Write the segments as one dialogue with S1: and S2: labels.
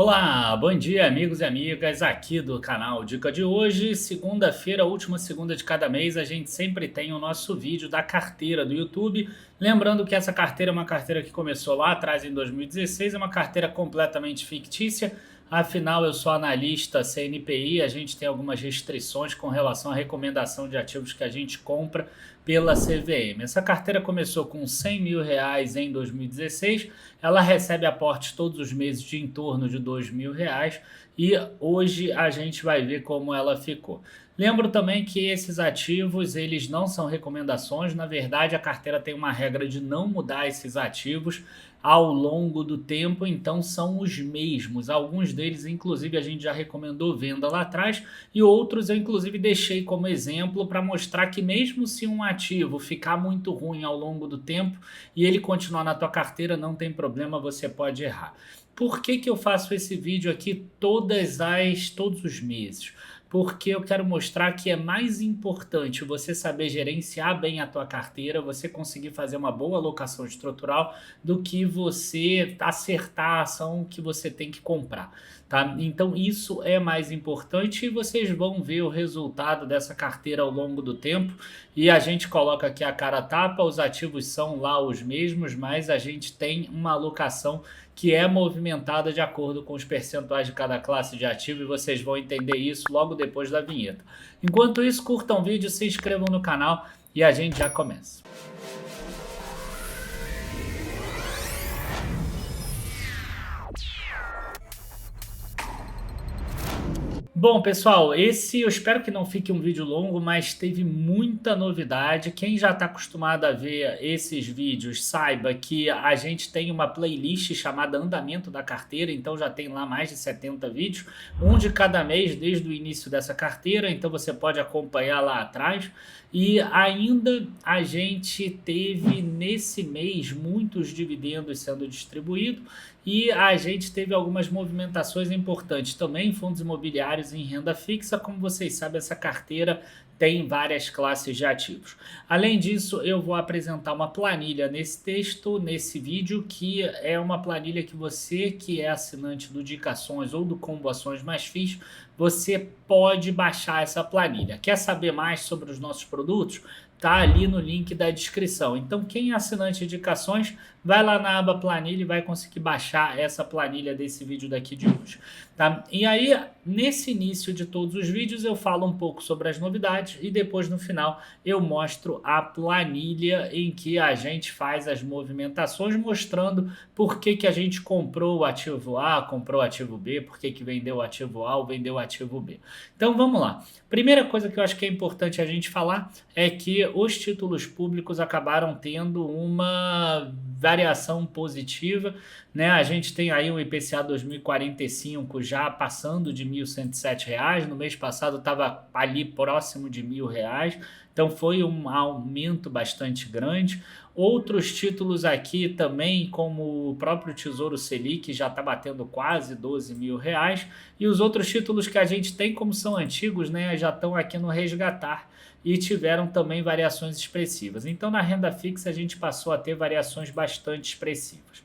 S1: Olá, bom dia amigos e amigas aqui do canal Dica de hoje, segunda-feira, última segunda de cada mês, a gente sempre tem o nosso vídeo da carteira do YouTube. Lembrando que essa carteira é uma carteira que começou lá atrás em 2016, é uma carteira completamente fictícia, afinal eu sou analista CNPI, a gente tem algumas restrições com relação à recomendação de ativos que a gente compra pela CVM. Essa carteira começou com R$ 100 mil em 2016, ela recebe aportes todos os meses de em torno de R$ 2 mil e hoje a gente vai ver como ela ficou. Lembro também que esses ativos eles não são recomendações, na verdade a carteira tem uma regra de não mudar esses ativos ao longo do tempo, então são os mesmos. Alguns deles, inclusive, a gente já recomendou venda lá atrás e outros eu, inclusive, deixei como exemplo para mostrar que mesmo se um ativo ficar muito ruim ao longo do tempo e ele continuar na tua carteira, não tem problema, você pode errar. Por que eu faço esse vídeo aqui todos os meses? Porque eu quero mostrar que é mais importante você saber gerenciar bem a tua carteira, você conseguir fazer uma boa alocação estrutural, do que você acertar a ação que você tem que comprar, tá? Então isso é mais importante e vocês vão ver o resultado dessa carteira ao longo do tempo. E a gente coloca aqui a cara a tapa, os ativos são lá os mesmos, mas a gente tem uma alocação que é movimentada de acordo com os percentuais de cada classe de ativo e vocês vão entender isso logo depois da vinheta. Enquanto isso, curtam o vídeo, se inscrevam no canal e a gente já começa. Bom, pessoal, esse eu espero que não fique um vídeo longo, mas teve muita novidade. Quem já está acostumado a ver esses vídeos, saiba que a gente tem uma playlist chamada Andamento da Carteira, então já tem lá mais de 70 vídeos, um de cada mês desde o início dessa carteira, então você pode acompanhar lá atrás. E ainda a gente teve nesse mês muitos dividendos sendo distribuídos e a gente teve algumas movimentações importantes também em fundos imobiliários em renda fixa. Como vocês sabem, essa carteira tem várias classes de ativos. Além disso, eu vou apresentar uma planilha nesse texto, nesse vídeo, que é uma planilha que você que é assinante do Dicações ou do Combo Ações Mais FIIs, você pode baixar essa planilha. Quer saber mais sobre os nossos produtos? Tá ali no link da descrição. Então, quem é assinante de Indicações, vai lá na aba planilha e vai conseguir baixar essa planilha desse vídeo daqui de hoje, tá? E aí, nesse início de todos os vídeos, eu falo um pouco sobre as novidades e depois, no final, eu mostro a planilha em que a gente faz as movimentações, mostrando por que a gente comprou o ativo A, comprou o ativo B, por que vendeu o ativo A ou vendeu o ativo B. Então, vamos lá. Primeira coisa que eu acho que é importante a gente falar é que os títulos públicos acabaram tendo uma variação positiva, né? A gente tem aí o IPCA 2045 já passando de R$ 1.107, no mês passado estava ali próximo de R$ 1.000, então foi um aumento bastante grande. Outros títulos aqui também, como o próprio Tesouro Selic, já está batendo quase R$ 12 mil, e os outros títulos que a gente tem, como são antigos, né, já estão aqui no resgatar e tiveram também variações expressivas. Então, na renda fixa, a gente passou a ter variações bastante expressivas.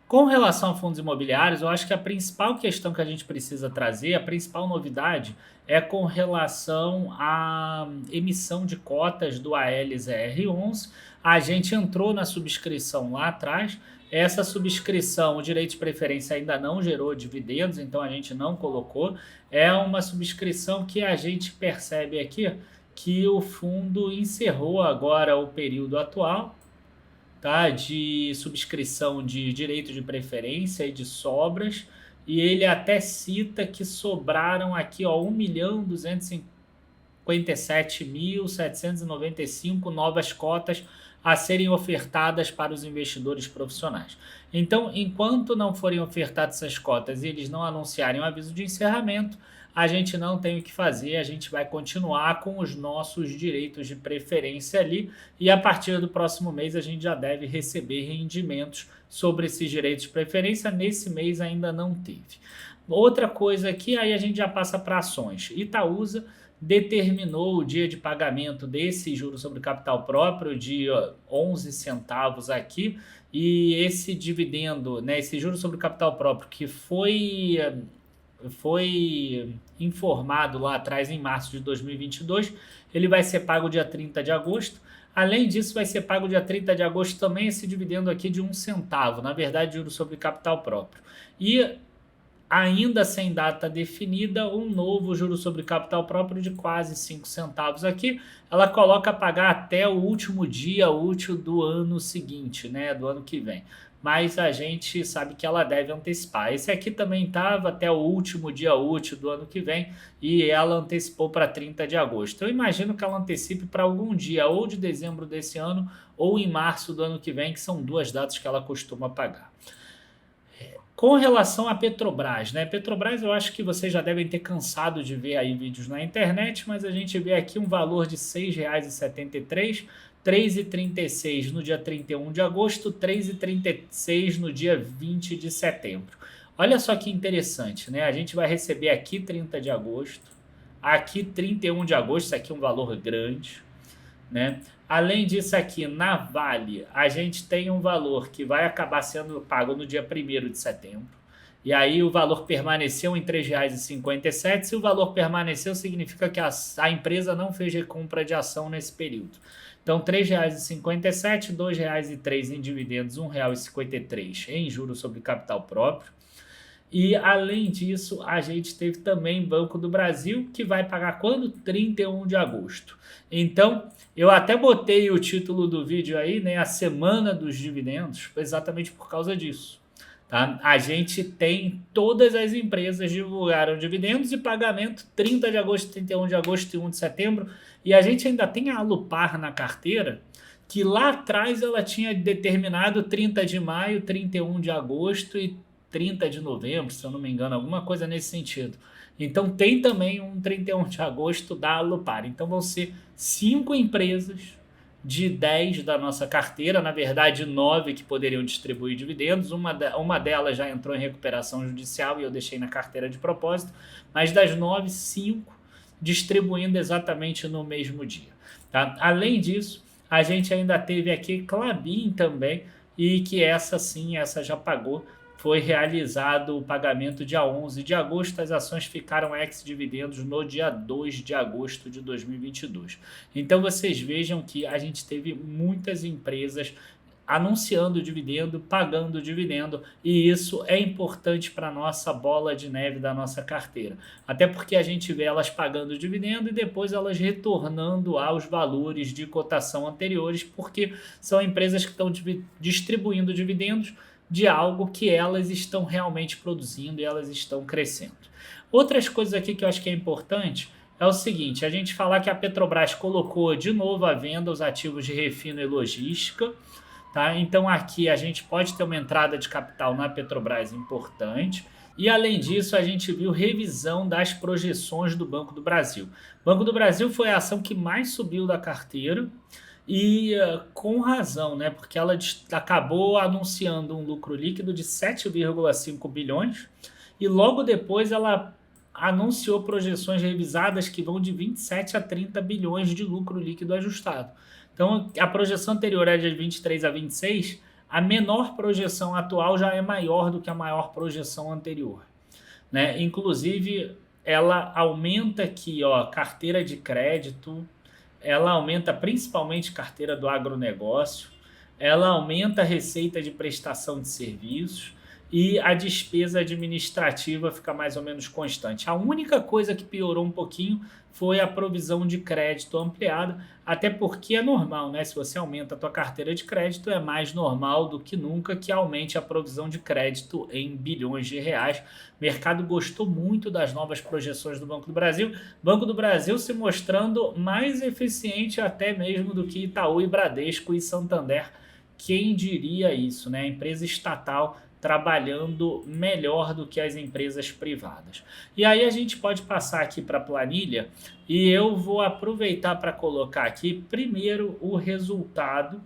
S1: Com relação a fundos imobiliários, eu acho que a principal questão que a gente precisa trazer, a principal novidade, é com relação à emissão de cotas do ALZR11. A gente entrou na subscrição lá atrás. Essa subscrição, o direito de preferência ainda não gerou dividendos, então a gente não colocou. É uma subscrição que a gente percebe aqui que o fundo encerrou agora o período atual, tá, de subscrição de direito de preferência e de sobras, e ele até cita que sobraram aqui 1.257.795 novas cotas a serem ofertadas para os investidores profissionais. Então, enquanto não forem ofertadas essas cotas e eles não anunciarem o aviso de encerramento, a gente não tem o que fazer, a gente vai continuar com os nossos direitos de preferência ali e a partir do próximo mês a gente já deve receber rendimentos sobre esses direitos de preferência. Nesse mês ainda não teve. Outra coisa aqui, aí a gente já passa para ações. Itaúsa determinou o dia de pagamento desse juros sobre capital próprio de 11 centavos aqui, e esse dividendo, né, esse juros sobre capital próprio que foi informado lá atrás em março de 2022, ele vai ser pago dia 30 de agosto. Além disso, vai ser pago dia 30 de agosto também esse dividendo aqui de 1 centavo, na verdade, juros sobre capital próprio. E ainda sem data definida, um novo juro sobre capital próprio de quase 5 centavos aqui. Ela coloca a pagar até o último dia útil do ano seguinte, né, do ano que vem. Mas a gente sabe que ela deve antecipar. Esse aqui também estava até o último dia útil do ano que vem e ela antecipou para 30 de agosto. Eu imagino que ela antecipe para algum dia, ou de dezembro desse ano, ou em março do ano que vem, que são duas datas que ela costuma pagar. Com relação à Petrobras, né? Petrobras, eu acho que vocês já devem ter cansado de ver aí vídeos na internet, mas a gente vê aqui um valor de R$ 6,73, R$ 3,36 no dia 31 de agosto, R$ 3,36 no dia 20 de setembro. Olha só que interessante, né? A gente vai receber aqui 30 de agosto, aqui 31 de agosto, isso aqui é um valor grande, né? Além disso aqui, na Vale, a gente tem um valor que vai acabar sendo pago no dia 1º de setembro. E aí o valor permaneceu em R$ 3,57. Se o valor permaneceu, significa que a empresa não fez recompra de ação nesse período. Então, R$ 3,57, R$ 2,03 em dividendos, R$ 1,53 em juros sobre capital próprio. E, além disso, a gente teve também Banco do Brasil, que vai pagar quando? 31 de agosto. Então, eu até botei o título do vídeo aí, né, a semana dos dividendos, exatamente por causa disso. Tá? A gente tem todas as empresas divulgaram dividendos e pagamento 30 de agosto, 31 de agosto e 1 de setembro. E a gente ainda tem a Alupar na carteira, que lá atrás ela tinha determinado 30 de maio, 31 de agosto e 30 de novembro, se eu não me engano, alguma coisa nesse sentido. Então tem também um 31 de agosto da Alupar. Então vão ser 5 empresas de 10 da nossa carteira, na verdade 9 que poderiam distribuir dividendos, uma delas já entrou em recuperação judicial e eu deixei na carteira de propósito, mas das 9, 5 distribuindo exatamente no mesmo dia. Tá? Além disso, a gente ainda teve aqui Klabin também, e que essa sim, essa já pagou. Foi realizado o pagamento dia 11 de agosto, as ações ficaram ex-dividendos no dia 2 de agosto de 2022. Então vocês vejam que a gente teve muitas empresas anunciando dividendo, pagando dividendo, e isso é importante para a nossa bola de neve da nossa carteira. Até porque a gente vê elas pagando dividendo e depois elas retornando aos valores de cotação anteriores, porque são empresas que estão distribuindo dividendos de algo que elas estão realmente produzindo e elas estão crescendo. Outras coisas aqui que eu acho que é importante é o seguinte, a gente falar que a Petrobras colocou de novo à venda os ativos de refino e logística, tá? Então aqui a gente pode ter uma entrada de capital na Petrobras importante. E além disso, a gente viu revisão das projeções do Banco do Brasil. O Banco do Brasil foi a ação que mais subiu da carteira, e com razão, né? Porque ela acabou anunciando um lucro líquido de 7,5 bilhões e logo depois ela anunciou projeções revisadas que vão de 27 a 30 bilhões de lucro líquido ajustado. Então, a projeção anterior era de 23 a 26, a menor projeção atual já é maior do que a maior projeção anterior, né? Inclusive, ela aumenta aqui, ó, carteira de crédito, ela aumenta principalmente carteira do agronegócio, ela aumenta a receita de prestação de serviços e a despesa administrativa fica mais ou menos constante. A única coisa que piorou um pouquinho foi a provisão de crédito ampliada, até porque é normal, né? Se você aumenta a tua carteira de crédito, é mais normal do que nunca que aumente a provisão de crédito em bilhões de reais. O mercado gostou muito das novas projeções do Banco do Brasil. Banco do Brasil se mostrando mais eficiente até mesmo do que Itaú e Bradesco e Santander. Quem diria isso, né? A empresa estatal trabalhando melhor do que as empresas privadas. E aí a gente pode passar aqui para a planilha e eu vou aproveitar para colocar aqui primeiro o resultado,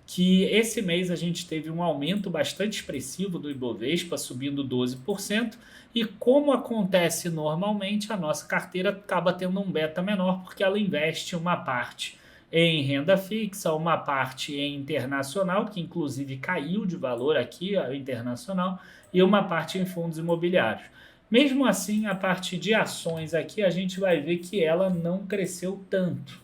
S1: que esse mês a gente teve um aumento bastante expressivo do Ibovespa, subindo 12%, E como acontece normalmente, a nossa carteira acaba tendo um beta menor, porque ela investe uma parte em renda fixa, uma parte em internacional, que inclusive caiu de valor aqui, a internacional, e uma parte em fundos imobiliários. Mesmo assim, a parte de ações aqui, a gente vai ver que ela não cresceu tanto.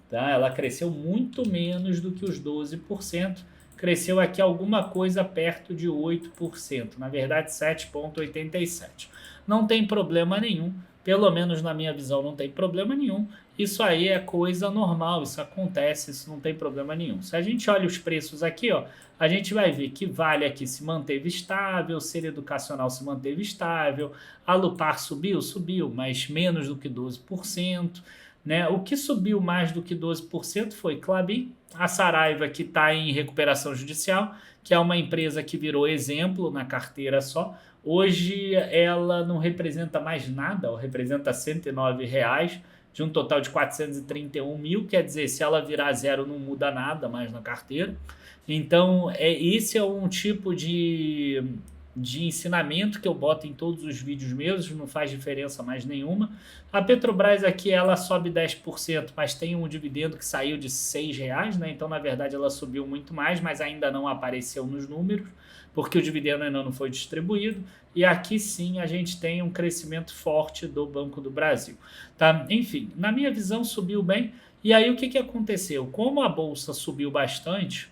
S1: Tá? Ela cresceu muito menos do que os 12%, cresceu aqui alguma coisa perto de 8%, na verdade 7,87%. Não tem problema nenhum, pelo menos na minha visão não tem problema nenhum, isso aí é coisa normal, isso acontece, isso não tem problema nenhum. Se a gente olha os preços aqui, ó, a gente vai ver que Vale aqui se manteve estável, Ser Educacional se manteve estável, a Lupar subiu, mas menos do que 12%. Né? O que subiu mais do que 12% foi Klabin, a Saraiva, que está em recuperação judicial, que é uma empresa que virou exemplo na carteira só. Hoje ela não representa mais nada, ela representa R$ 109 reais, de um total de 431 mil, quer dizer, se ela virar zero não muda nada mais na carteira. Então, esse é um tipo de ensinamento que eu boto em todos os vídeos meus, não faz diferença mais nenhuma. A Petrobras aqui, ela sobe 10%, mas tem um dividendo que saiu de R$ 6, né? Então, na verdade, ela subiu muito mais, mas ainda não apareceu nos números, porque o dividendo ainda não foi distribuído. E aqui sim a gente tem um crescimento forte do Banco do Brasil. Tá? Enfim, na minha visão subiu bem. E aí o que aconteceu? Como a Bolsa subiu bastante,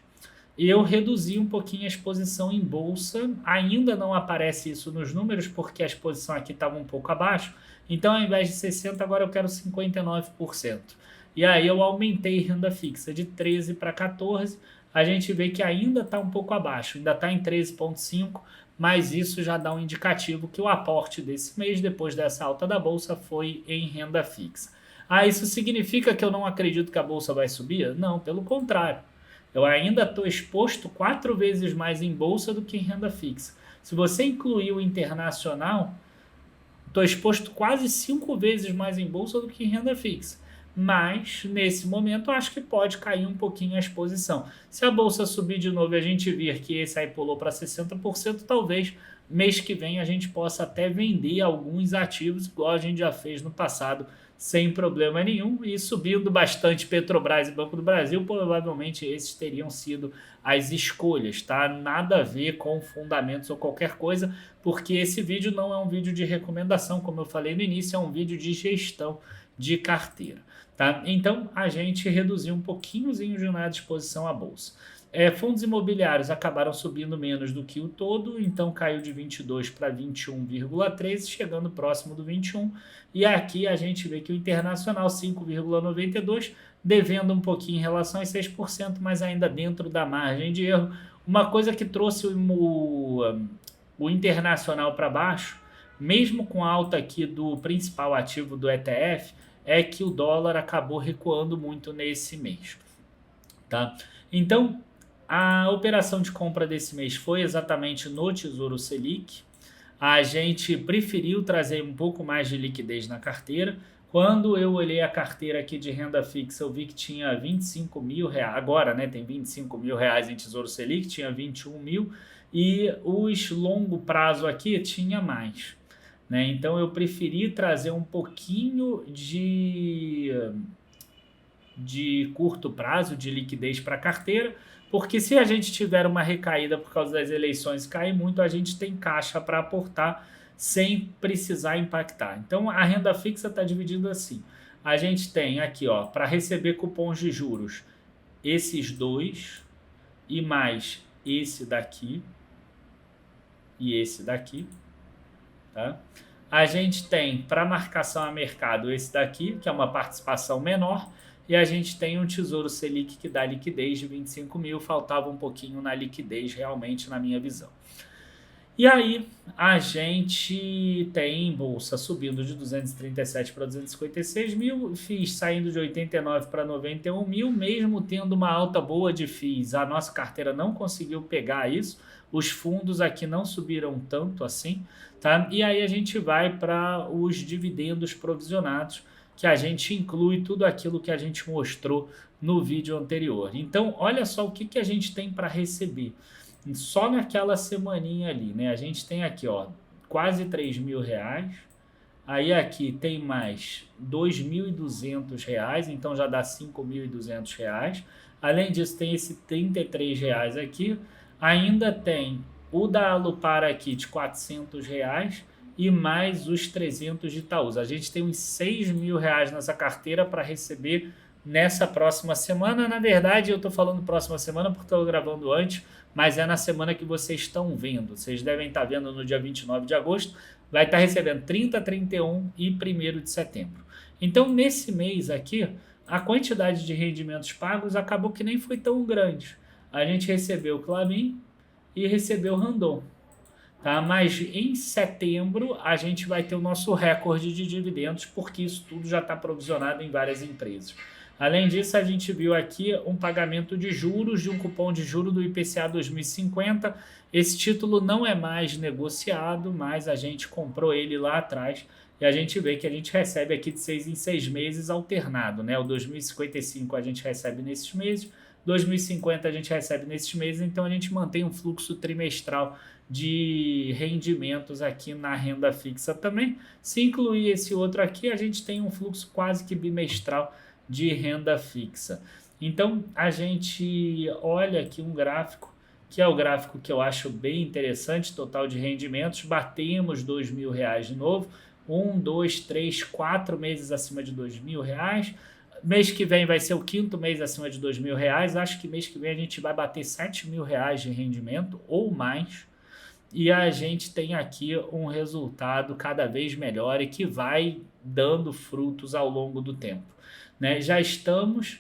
S1: eu reduzi um pouquinho a exposição em bolsa, ainda não aparece isso nos números, porque a exposição aqui estava um pouco abaixo, então ao invés de 60%, agora eu quero 59%. E aí eu aumentei renda fixa de 13 para 14, a gente vê que ainda está um pouco abaixo, ainda está em 13,5, mas isso já dá um indicativo que o aporte desse mês, depois dessa alta da bolsa, foi em renda fixa. Ah, isso significa que eu não acredito que a bolsa vai subir? Não, pelo contrário. Eu ainda estou exposto 4 vezes mais em bolsa do que em renda fixa. Se você incluir o internacional, estou exposto quase 5 vezes mais em bolsa do que em renda fixa. Mas, nesse momento, eu acho que pode cair um pouquinho a exposição. Se a bolsa subir de novo e a gente vir que esse aí pulou para 60%, talvez mês que vem a gente possa até vender alguns ativos, igual a gente já fez no passado, sem problema nenhum, e subindo bastante Petrobras e Banco do Brasil, provavelmente esses teriam sido as escolhas, tá? Nada a ver com fundamentos ou qualquer coisa, porque esse vídeo não é um vídeo de recomendação, como eu falei no início, é um vídeo de gestão de carteira, tá? Então, a gente reduziu um pouquinhozinho de exposição à bolsa. Fundos imobiliários acabaram subindo menos do que o todo, então caiu de 22 para 21,13, chegando próximo do 21. E aqui a gente vê que o internacional 5,92, devendo um pouquinho em relação aos 6%, mas ainda dentro da margem de erro. Uma coisa que trouxe o internacional para baixo, mesmo com a alta aqui do principal ativo do ETF, é que o dólar acabou recuando muito nesse mês. Tá? Então, a operação de compra desse mês foi exatamente no Tesouro Selic. A gente preferiu trazer um pouco mais de liquidez na carteira. Quando eu olhei a carteira aqui de renda fixa, eu vi que tinha 25 mil reais. Agora, né, tem 25 mil reais em Tesouro Selic, tinha 21 mil. E os longo prazo aqui tinha mais. Né? Então, eu preferi trazer um pouquinho de curto prazo, de liquidez para a carteira, porque se a gente tiver uma recaída por causa das eleições e cair muito, a gente tem caixa para aportar sem precisar impactar. Então, a renda fixa está dividida assim. A gente tem aqui, ó, para receber cupons de juros, esses dois e mais esse daqui e esse daqui, tá? A gente tem para marcação a mercado esse daqui, que é uma participação menor, e a gente tem um Tesouro Selic que dá liquidez de 25 mil, faltava um pouquinho na liquidez realmente na minha visão. E aí a gente tem bolsa subindo de 237 para 256 mil, FIIs saindo de 89 para 91 mil, mesmo tendo uma alta boa de FIIs, a nossa carteira não conseguiu pegar isso, os fundos aqui não subiram tanto assim, tá? E aí a gente vai para os dividendos provisionados, que a gente inclui tudo aquilo que a gente mostrou no vídeo anterior. Então, olha só o que a gente tem para receber. só naquela semaninha ali, né? A gente tem aqui, ó, quase R$ 3.000. Aí aqui tem mais R$ 2.200, então já dá R$ 5.200. Além disso, tem esse R$ 33 aqui. Ainda tem o da Alupar aqui de R$ 400 e mais os 300 de Itaúsa. A gente tem uns R$ 6.000 nessa carteira para receber nessa próxima semana. Na verdade, eu estou falando próxima semana porque estou gravando antes, mas é na semana que vocês estão vendo. Vocês devem estar vendo no dia 29 de agosto. Vai estar recebendo 30, 31 e 1º de setembro. Então, nesse mês aqui, a quantidade de rendimentos pagos acabou que nem foi tão grande. A gente recebeu Clabin e recebeu Randon. Tá? Mas em setembro a gente vai ter o nosso recorde de dividendos, porque isso tudo já está provisionado em várias empresas. Além disso, a gente viu aqui um pagamento de juros de um cupom de juros do IPCA 2050. Esse título não é mais negociado, mas a gente comprou ele lá atrás e a gente vê que a gente recebe aqui de 6 em 6 meses alternado, né? O 2055 a gente recebe nesses meses, 2050 a gente recebe nesses meses, então a gente mantém um fluxo trimestral de rendimentos aqui na renda fixa também. Se incluir esse outro aqui, a gente tem um fluxo quase que bimestral de renda fixa. Então, a gente olha aqui um gráfico, que é o gráfico que eu acho bem interessante, total de rendimentos, batemos R$ 2.000 de novo, 1, 2, 3, 4 meses acima de R$ 2.000, mês que vem vai ser o 5º mês acima de R$ 2.000, acho que mês que vem a gente vai bater R$ 7.000 de rendimento ou mais, e a gente tem aqui um resultado cada vez melhor e que vai dando frutos ao longo do tempo. Né? Já estamos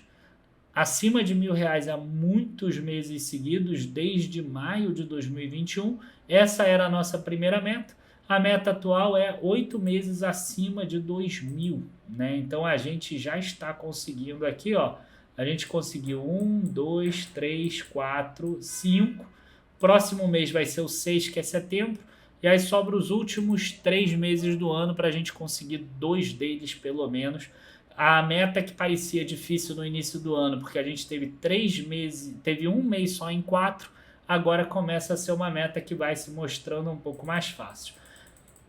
S1: acima de R$ 1.000 há muitos meses seguidos, desde maio de 2021. Essa era a nossa primeira meta. A meta atual é 8 meses acima de 2.000. Né? Então a gente já está conseguindo aqui, ó, a gente conseguiu 1, 2, 3, 4, 5. Próximo mês vai ser o 6, que é setembro. E aí sobra os últimos 3 meses do ano para a gente conseguir 2 deles, pelo menos. A meta que parecia difícil no início do ano, porque a gente teve 3 meses, teve um mês só em 4, agora começa a ser uma meta que vai se mostrando um pouco mais fácil.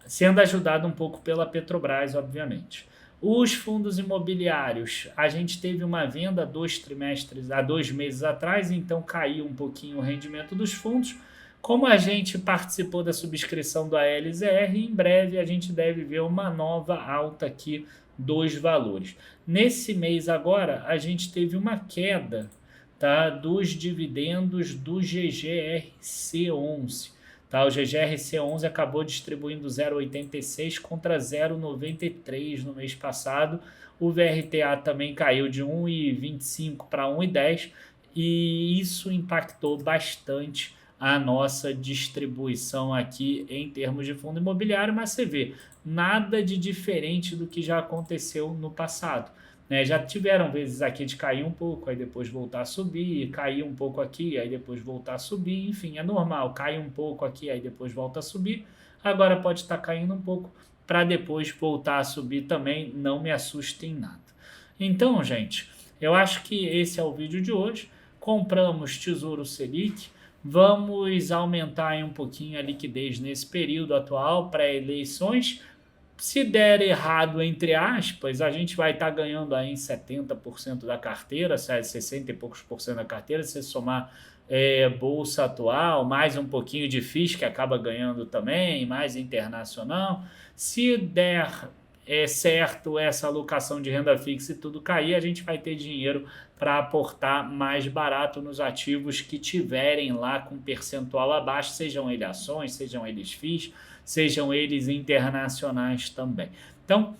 S1: Sendo ajudado um pouco pela Petrobras, obviamente. Os fundos imobiliários, a gente teve uma venda há 2 meses atrás, então caiu um pouquinho o rendimento dos fundos. Como a gente participou da subscrição do ALZR, em breve a gente deve ver uma nova alta aqui dos valores. Nesse mês agora, a gente teve uma queda, tá, dos dividendos do GGRC11. Tá, o GGRC11 acabou distribuindo 0,86 contra 0,93 no mês passado. O VRTA também caiu de 1,25 para 1,10 e isso impactou bastante a nossa distribuição aqui em termos de fundo imobiliário, mas você vê, nada de diferente do que já aconteceu no passado. Né? Já tiveram vezes aqui de cair um pouco, aí depois voltar a subir, cair um pouco aqui, aí depois voltar a subir, enfim, é normal, cai um pouco aqui, aí depois volta a subir, agora pode estar caindo um pouco, para depois voltar a subir também, não me assuste em nada. Então, gente, eu acho que esse é o vídeo de hoje. Compramos Tesouro Selic, vamos aumentar aí um pouquinho a liquidez nesse período atual, pré-eleições. Se der errado, entre aspas, a gente vai estar ganhando aí em 70% da carteira, 60 e poucos por cento da carteira, se somar bolsa atual, mais um pouquinho de FIIs, que acaba ganhando também, mais internacional. Se der certo essa alocação de renda fixa e tudo cair, a gente vai ter dinheiro para aportar mais barato nos ativos que tiverem lá com percentual abaixo, sejam eles ações, sejam eles FIIs, sejam eles internacionais também. Então,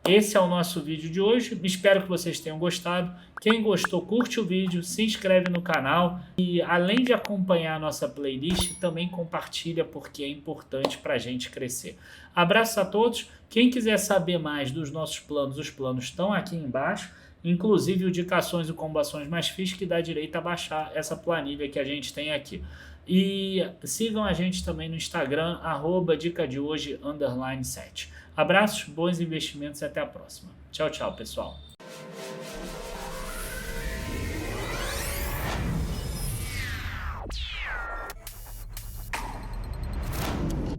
S1: esse é o nosso vídeo de hoje. Espero que vocês tenham gostado. Quem gostou, curte o vídeo, se inscreve no canal e, além de acompanhar a nossa playlist, também compartilha, porque é importante para a gente crescer. Abraço a todos. Quem quiser saber mais dos nossos planos, os planos estão aqui embaixo, inclusive o de Ações e Combações Mais FIIs, que dá direito a baixar essa planilha que a gente tem aqui. E sigam a gente também no Instagram, @dicadehoje_7. Abraços, bons investimentos e até a próxima. Tchau, tchau, pessoal.